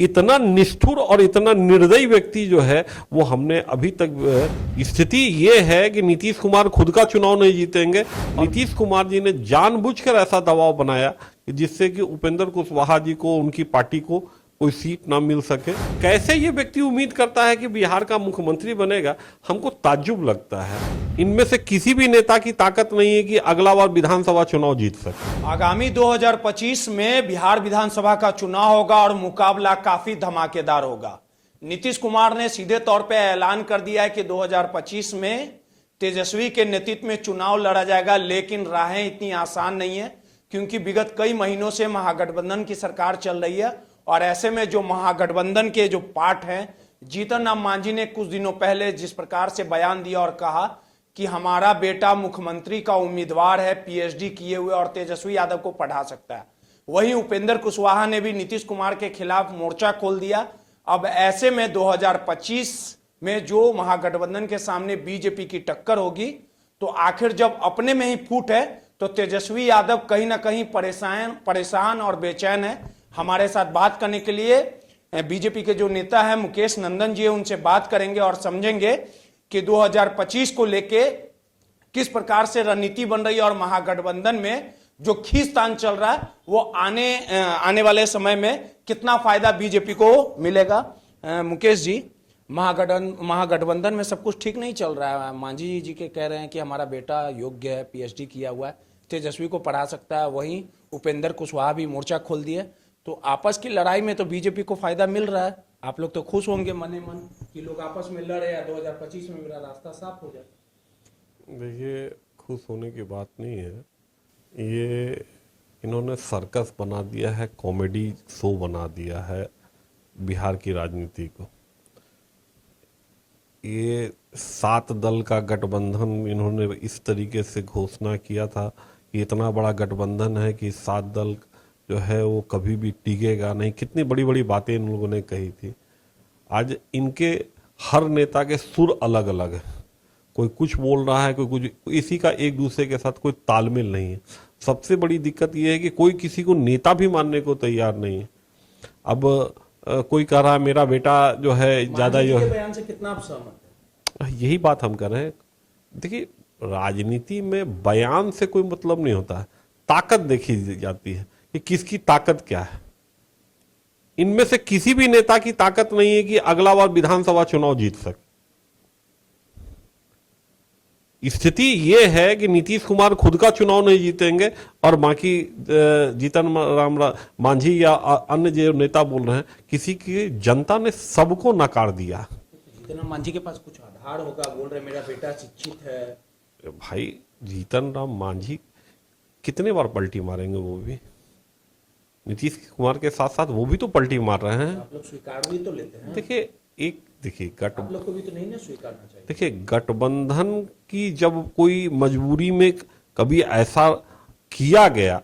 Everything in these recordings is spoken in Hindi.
इतना निष्ठुर और इतना निर्दयी व्यक्ति जो है वो हमने अभी तक, स्थिति ये है कि नीतीश कुमार खुद का चुनाव नहीं जीतेंगे। नीतीश कुमार जी ने जानबूझकर ऐसा दबाव बनाया कि जिससे कि उपेंद्र कुशवाहा जी को, उनकी पार्टी को कोई सीट ना मिल सके। कैसे ये व्यक्ति उम्मीद करता है कि बिहार का मुख्यमंत्री बनेगा, हमको ताज्जुब लगता है। इनमें से किसी भी नेता की ताकत नहीं है कि अगला बार विधानसभा चुनाव जीत सके। आगामी 2025 में बिहार विधानसभा का चुनाव होगा और मुकाबला काफी धमाकेदार होगा। नीतीश कुमार ने सीधे तौर पे ऐलान कर दिया है कि 2025 में तेजस्वी के नेतृत्व में चुनाव लड़ा जाएगा, लेकिन राहें इतनी आसान नहीं है क्योंकि विगत कई महीनों से महागठबंधन की सरकार चल रही है और ऐसे में जो महागठबंधन के जो पार्ट हैं, जीतन राम मांझी ने कुछ दिनों पहले जिस प्रकार से बयान दिया और कहा कि हमारा बेटा मुख्यमंत्री का उम्मीदवार है, पीएचडी किए हुए, और तेजस्वी यादव को पढ़ा सकता है। वहीं उपेंद्र कुशवाहा ने भी नीतीश कुमार के खिलाफ मोर्चा खोल दिया। अब ऐसे में 2025 में जो महागठबंधन के सामने बीजेपी की टक्कर होगी, तो आखिर जब अपने में ही फूट है तो तेजस्वी यादव कहीं ना कहीं परेशान और बेचैन है। हमारे साथ बात करने के लिए बीजेपी के जो नेता हैं मुकेश नंदन जी, उनसे बात करेंगे और समझेंगे कि 2025 को लेके किस प्रकार से रणनीति बन रही है और महागठबंधन में जो खींचतान चल रहा है वो आने वाले समय में कितना फायदा बीजेपी को मिलेगा। मुकेश जी, महागठबंधन में सब कुछ ठीक नहीं चल रहा है। मांझी जी के कह रहे हैं कि हमारा बेटा योग्य है, पीएचडी किया हुआ है, तेजस्वी को पढ़ा सकता है। वहीं उपेंद्र कुशवाहा भी मोर्चा खोल दिए, तो आपस की लड़ाई में तो बीजेपी को फायदा मिल रहा है। आप लोग तो खुश होंगे मने मन कि लोग आपस में लड़े या 2025 में मेरा रास्ता साफ हो जाए। देखिए, खुश होने की बात नहीं है, ये इन्होंने सर्कस बना दिया है, कॉमेडी शो बना दिया है बिहार की राजनीति को। ये 7 दल का गठबंधन इन्होंने इस तरीके से घोषणा किया था कि इतना बड़ा गठबंधन है कि 7 दल जो है वो कभी भी टिकेगा नहीं। कितनी बड़ी बड़ी बातें इन लोगों ने कही थी। आज इनके हर नेता के सुर अलग अलग है, कोई कुछ बोल रहा है, कोई कुछ, इसी का एक दूसरे के साथ कोई तालमेल नहीं है। सबसे बड़ी दिक्कत ये है कि कोई किसी को नेता भी मानने को तैयार नहीं है। अब कोई कह रहा है मेरा बेटा जो है ज्यादा जो है, बयान से कितना आप सहमत हैं? यही बात हम कर रहे हैं। देखिए, राजनीति में बयान से कोई मतलब नहीं होता है, ताकत देखी जाती है कि किसकी ताकत क्या है। इनमें से किसी भी नेता की ताकत नहीं है कि अगला बार विधानसभा चुनाव जीत सके। स्थिति ये है कि नीतीश कुमार खुद का चुनाव नहीं जीतेंगे और बाकी जीतन राम मांझी या अन्य जो नेता बोल रहे हैं, किसी की जनता ने सबको नकार दिया। जीतन राम मांझी के पास कुछ आधार होगा, बोल रहे मेरा बेटा शिक्षित है। भाई, जीतन राम मांझी कितने बार पलटी मारेंगे? वो भी नीतीश कुमार के साथ साथ वो भी तो पलटी मार रहे हैं। आप लोग स्वीकार भी तो लेते हैं। देखिए, आप लोग को भी तो नहीं ना स्वीकारना चाहिए। देखिए, गठबंधन की जब कोई मजबूरी में कभी ऐसा किया गया,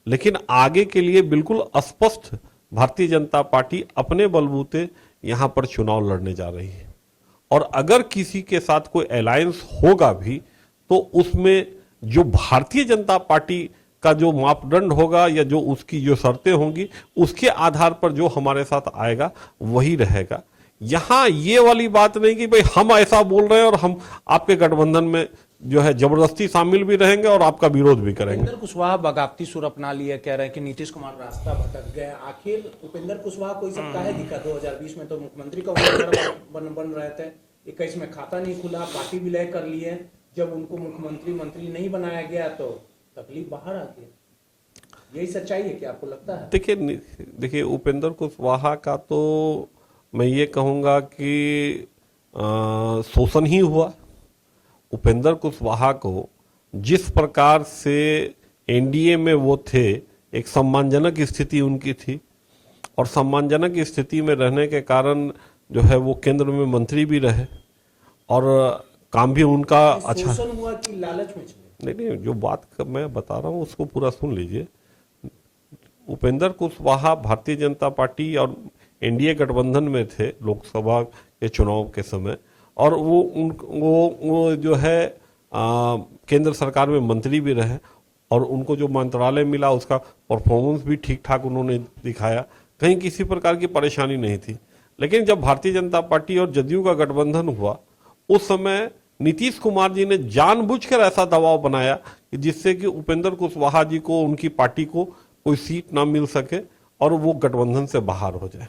लेकिन आगे के लिए बिल्कुल स्पष्ट भारतीय जनता पार्टी अपने बलबूते यहां पर चुनाव लड़ने जा रही है। और अगर किसी के साथ कोई अलायंस होगा भी तो उसमें जो भारतीय जनता पार्टी का जो मापदंड होगा या जो उसकी जो शर्तें होंगी, उसके आधार पर जो हमारे साथ आएगा वही रहेगा। यहां ये वाली बात नहीं कि भाई हम ऐसा बोल रहे हैं और हम आपके गठबंधन में जो है जबरदस्ती शामिल भी रहेंगे और आपका विरोध भी करेंगे। उपेंद्र कुशवाहा बगावती सुर अपना लिए, कह रहे हैं कि नीतीश कुमार रास्ता भटक गए। आखिर उपेंद्र कुशवाहा को सब काहे दिखा? 2020 में तो मुख्यमंत्री का उम्मीदवार बन रहे थे, 21 में खाता नहीं खुला, पार्टी विलय कर लिए। जब उनको मंत्री नहीं बनाया गया तो तकलीफ बाहर आ गई। यही सच्चाई है कि आपको लगता है? देखिए, उपेंद्र कुशवाहा का तो मैं ये कहूँगा कि शोषण ही हुआ। उपेंद्र कुशवाहा को जिस प्रकार से एनडीए में वो थे, एक सम्मानजनक स्थिति उनकी थी और सम्मानजनक स्थिति में रहने के कारण जो है वो केंद्र में मंत्री भी रहे और काम भी उनका अच्छा। शोषण हुआ कि लालच में चले? नहीं, जो बात मैं बता रहा हूँ उसको पूरा सुन लीजिए। उपेंद्र कुशवाहा भारतीय जनता पार्टी और एनडीए गठबंधन में थे लोकसभा के चुनाव के समय, और वो जो है केंद्र सरकार में मंत्री भी रहे और उनको जो मंत्रालय मिला उसका परफॉर्मेंस भी ठीक ठाक उन्होंने दिखाया। कहीं किसी प्रकार की परेशानी नहीं थी। लेकिन जब भारतीय जनता पार्टी और जदयू का गठबंधन हुआ, उस समय नीतीश कुमार जी ने जानबूझकर ऐसा दबाव बनाया कि जिससे कि उपेंद्र कुशवाहा जी को, उनकी पार्टी को कोई सीट ना मिल सके और वो गठबंधन से बाहर हो जाए।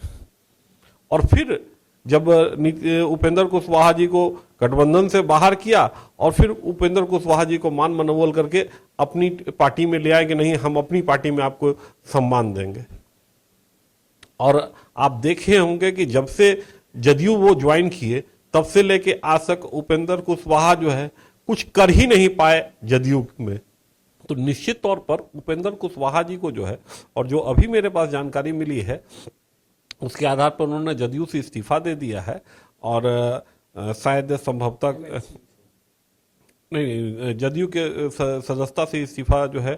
और फिर जब उपेंद्र कुशवाहा जी को गठबंधन से बाहर किया और फिर उपेंद्र कुशवाहा जी को मान मनोबल करके अपनी पार्टी में ले आए कि नहीं, हम अपनी पार्टी में आपको सम्मान देंगे। और आप देखे होंगे कि जब से जदयू वो ज्वाइन किए, तब से लेके आज तक उपेंद्र कुशवाहा जो है कुछ कर ही नहीं पाए जदयू में। तो निश्चित तौर पर उपेंद्र कुशवाहा जी को जो है, और जो अभी मेरे पास जानकारी मिली है उसके आधार पर उन्होंने जदयू से इस्तीफा दे दिया है और शायद संभवतः नहीं, जदयू के सदस्यता से इस्तीफा जो है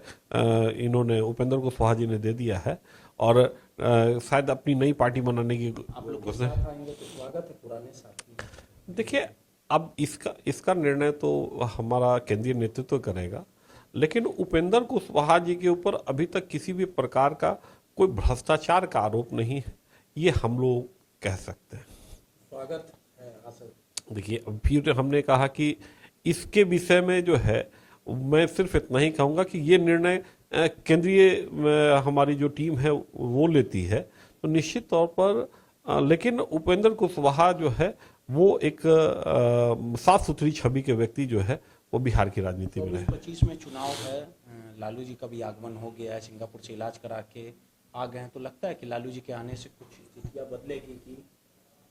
इन्होंने, उपेंद्र कुशवाहा जी ने दे दिया है और शायद अपनी नई पार्टी बनाने की घोषणा। देखिए, अब इसका निर्णय तो हमारा केंद्रीय नेतृत्व करेगा, लेकिन उपेंद्र कुशवाहा जी के ऊपर अभी तक किसी भी प्रकार का कोई भ्रष्टाचार का आरोप नहीं है, ये हम लोग कह सकते हैं। स्वागत है। देखिए, फिर हमने कहा कि इसके विषय में जो है मैं सिर्फ इतना ही कहूँगा कि ये निर्णय केंद्रीय हमारी जो टीम है वो लेती है, तो निश्चित तौर पर लेकिन उपेंद्र कुशवाहा जो है वो एक साफ सुथरी छवि के व्यक्ति जो है वो बिहार की राजनीति में रहे। 2025 में चुनाव है, लालू जी का भी आगमन हो गया है, सिंगापुर से इलाज करा के आ गए हैं, तो लगता है कि लालू जी के आने से कुछ स्थितियां बदलेगी कि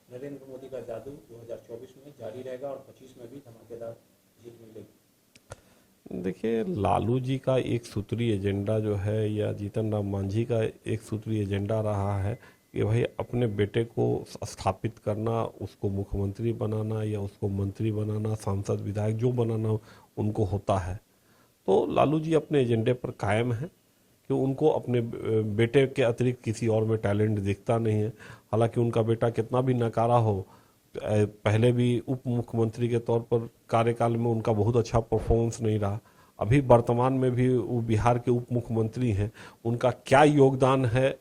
नरेंद्र मोदी का जादू 2024 में जारी रहेगा और 25 में भी धमाकेदार जीत मिलेगी? देखिए, लालू जी का एक सूत्री एजेंडा जो है, या जीतन राम मांझी का एक सूत्री एजेंडा रहा है कि भाई अपने बेटे को स्थापित करना, उसको मुख्यमंत्री बनाना या उसको मंत्री बनाना, सांसद विधायक जो बनाना उनको होता है। तो लालू जी अपने एजेंडे पर कायम है कि उनको अपने बेटे के अतिरिक्त किसी और में टैलेंट दिखता नहीं है। हालांकि उनका बेटा कितना भी नकारा हो, पहले भी उप मुख्यमंत्री के तौर पर कार्यकाल में उनका बहुत अच्छा परफॉर्मेंस नहीं रहा, अभी वर्तमान में भी वो बिहार के उप मुख्यमंत्री हैं, उनका क्या योगदान है।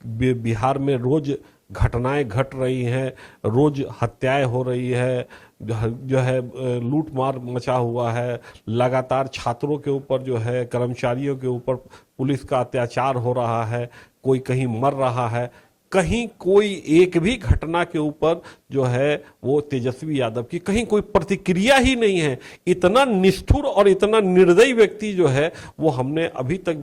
बिहार में रोज घटनाएं घट रही हैं, रोज हत्याएं हो रही है, जो है लूट मार मचा हुआ है, लगातार छात्रों के ऊपर जो है, कर्मचारियों के ऊपर पुलिस का अत्याचार हो रहा है, कोई कहीं मर रहा है, कहीं कोई एक भी घटना के ऊपर जो है वो तेजस्वी यादव की कहीं कोई प्रतिक्रिया ही नहीं है। इतना निष्ठुर और इतना निर्दयी व्यक्ति जो है वो हमने अभी तक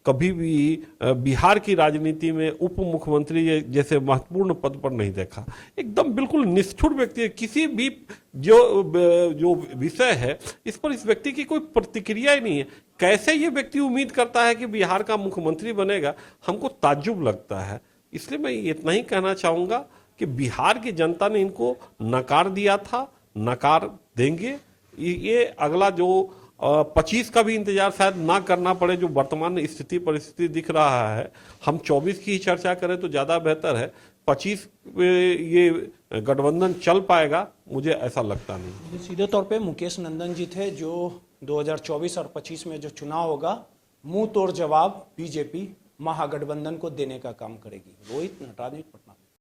कभी भी बिहार की राजनीति में उप मुख्यमंत्री जैसे महत्वपूर्ण पद पर नहीं देखा। एकदम बिल्कुल निष्ठुर व्यक्ति है, किसी भी जो विषय है इस पर इस व्यक्ति की कोई प्रतिक्रिया ही नहीं है। कैसे ये व्यक्ति उम्मीद करता है कि बिहार का मुख्यमंत्री बनेगा, हमको ताज्जुब लगता है। इसलिए मैं इतना ही कहना चाहूँगा कि बिहार की जनता ने इनको नकार दिया था, नकार देंगे। ये अगला जो 25 का भी इंतजार शायद ना करना पड़े, जो वर्तमान स्थिति परिस्थिति दिख रहा है। हम 24 की ही चर्चा करें तो ज़्यादा बेहतर है। 25 ये गठबंधन चल पाएगा, मुझे ऐसा लगता नहीं। सीधे तौर पे मुकेश नंदन जी थे जो 2024 और 25 में जो चुनाव होगा, मुंह तोड़ जवाब बीजेपी महागठबंधन को देने का काम करेगी। रोहित, नटराज।